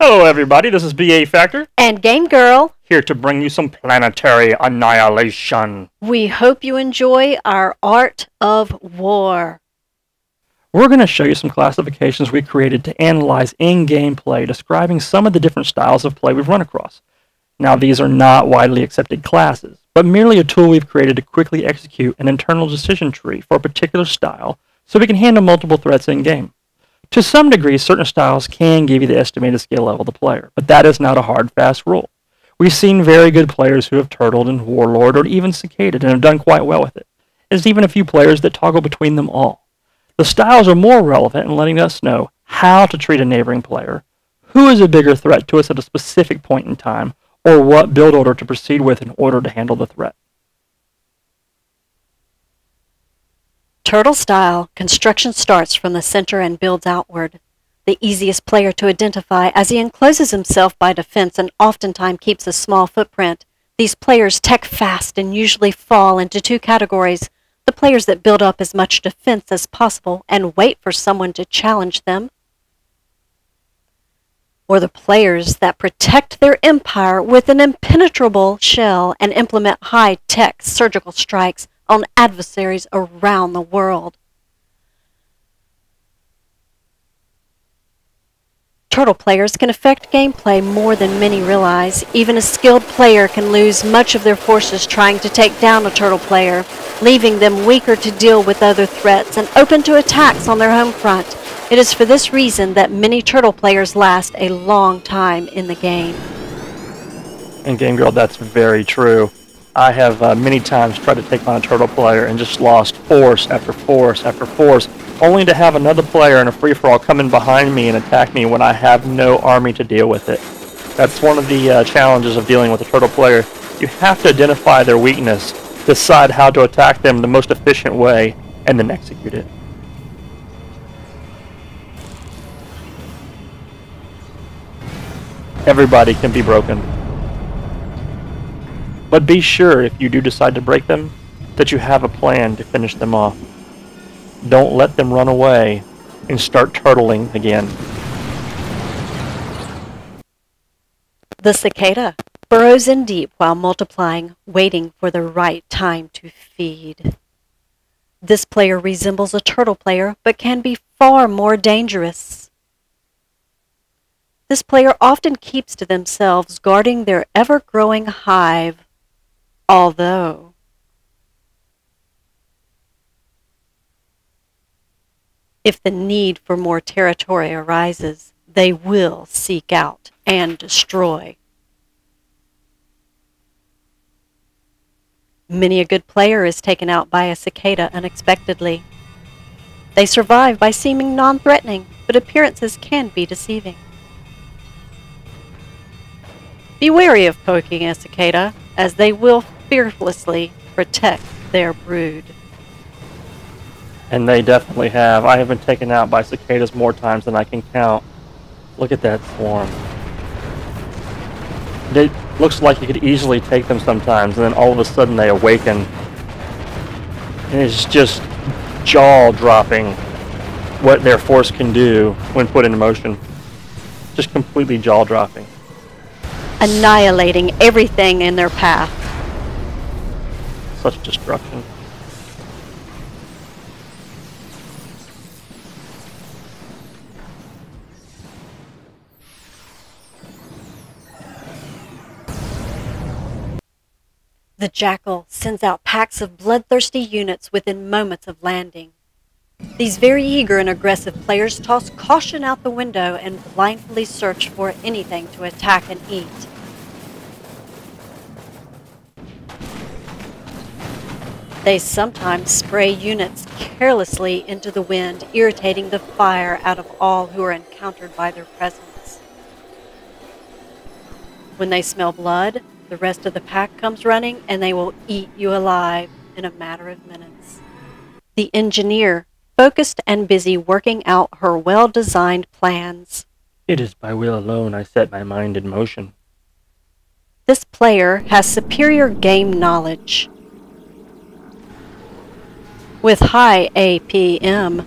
Hello everybody, this is BA Factor, And Game Girl, here to bring you some planetary annihilation. we hope you enjoy our Art of War. We're going to show you some classifications we created to analyze in-game play, describing some of the different styles of play we've run across. Now, these are not widely accepted classes, but merely a tool we've created to quickly execute an internal decision tree for a particular style so we can handle multiple threats in-game. To some degree, certain styles can give you the estimated skill level of the player, but that is not a hard, fast rule. We've seen very good players who have turtled in Warlord or even Cicaded and have done quite well with it. There's even a few players that toggle between them all. The styles are more relevant in letting us know how to treat a neighboring player, who is a bigger threat to us at a specific point in time, or what build order to proceed with in order to handle the threat. Turtle style, construction starts from the center and builds outward. The easiest player to identify as he encloses himself by defense and oftentimes keeps a small footprint. These players tech fast and usually fall into two categories: the players that build up as much defense as possible and wait for someone to challenge them, or the players that protect their empire with an impenetrable shell and implement high-tech surgical strikes on adversaries around the world. Turtle players can affect gameplay more than many realize. Even a skilled player can lose much of their forces trying to take down a turtle player, leaving them weaker to deal with other threats and open to attacks on their home front. It is for this reason that many turtle players last a long time in the game. And Game Girl, that's very true. I have many times tried to take on a turtle player and just lost force after force after force, only to have another player in a free-for-all come in behind me and attack me when I have no army to deal with it. That's one of the challenges of dealing with a turtle player. You have to identify their weakness, decide how to attack them the most efficient way, and then execute it. Everybody can be broken. But be sure, if you do decide to break them, that you have a plan to finish them off. Don't let them run away and start turtling again. The cicada burrows in deep while multiplying, waiting for the right time to feed. This player resembles a turtle player, but can be far more dangerous. This player often keeps to themselves, guarding their ever-growing hive, although if the need for more territory arises, they will seek out and destroy. Many a good player is taken out by a cicada unexpectedly. They survive by seeming non-threatening, but appearances can be deceiving. Be wary of poking a cicada, as they will fearlessly protect their brood. And they definitely have. I have been taken out by cicadas more times than I can count. Look at that swarm. It looks like you could easily take them sometimes, and then all of a sudden they awaken. And it's just jaw-dropping what their force can do when put into motion. Just completely jaw-dropping. Annihilating everything in their path. Such destruction. The Jackal sends out packs of bloodthirsty units within moments of landing. These very eager and aggressive players toss caution out the window and blindly search for anything to attack and eat. They sometimes spray units carelessly into the wind, irritating the fire out of all who are encountered by their presence. When they smell blood, the rest of the pack comes running, and they will eat you alive in a matter of minutes. The engineer, focused and busy working out her well-designed plans. It is by will alone I set my mind in motion. This player has superior game knowledge. With high APM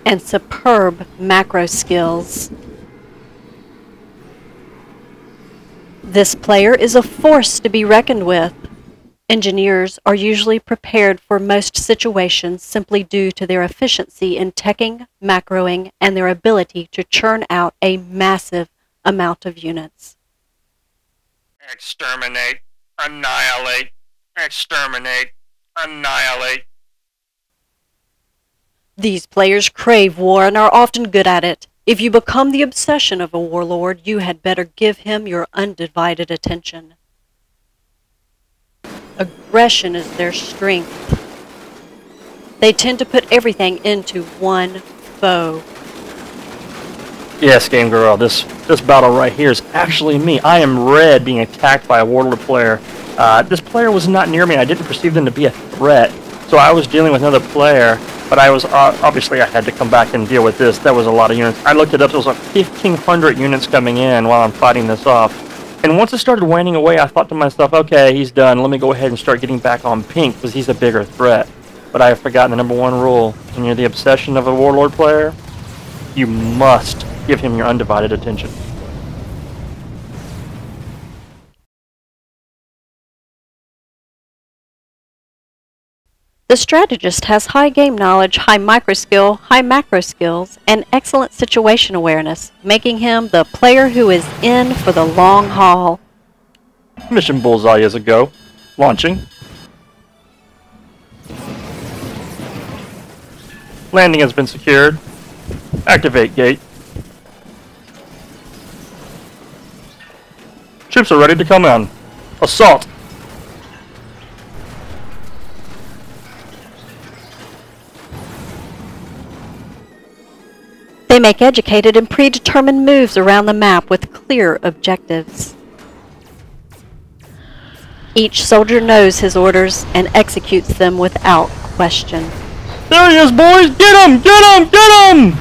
and superb macro skills, This player is a force to be reckoned with. Engineers are usually prepared for most situations simply due to their efficiency in teching, macroing, and their ability to churn out a massive amount of units. Exterminate, annihilate, exterminate, annihilate. These players crave war and are often good at it. If you become the obsession of a warlord, you had better give him your undivided attention. Aggression is their strength. They tend to put everything into one foe. Yes, Game Girl, this battle right here is actually me. I am red being attacked by a warlord player. This player was not near me. I didn't perceive them to be a threat. So I was dealing with another player, but I was obviously I had to come back and deal with this. That was a lot of units. I looked it up. There was like 1,500 units coming in while I'm fighting this off. And once it started waning away, I thought to myself, okay, he's done. Let me go ahead and start getting back on pink because he's a bigger threat. But I have forgotten the number one rule. When you're the obsession of a warlord player, you must give him your undivided attention. The strategist has high game knowledge, high micro skill, high macro skills, and excellent situation awareness, making him the player who is in for the long haul. Mission Bullseye is a go. Launching. Landing has been secured. Activate gate. Troops are ready to come in. Assault! They make educated and predetermined moves around the map with clear objectives. Each soldier knows his orders and executes them without question. There he is, boys! Get him! Get him! Get him!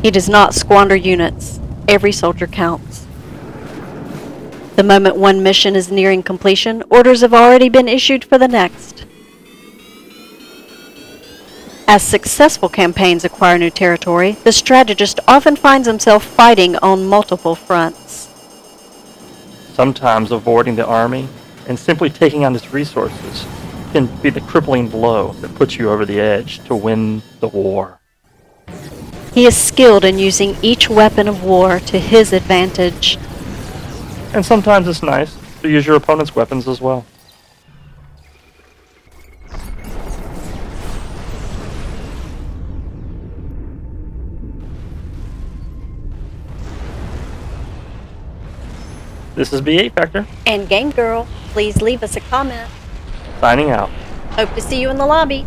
He does not squander units. Every soldier counts. The moment one mission is nearing completion, orders have already been issued for the next. As successful campaigns acquire new territory, the strategist often finds himself fighting on multiple fronts. Sometimes avoiding the army and simply taking on its resources can be the crippling blow that puts you over the edge to win the war. He is skilled in using each weapon of war to his advantage. And sometimes it's nice to use your opponent's weapons as well. This is B8 Factor. And Game Girl, please leave us a comment. Signing out. Hope to see you in the lobby.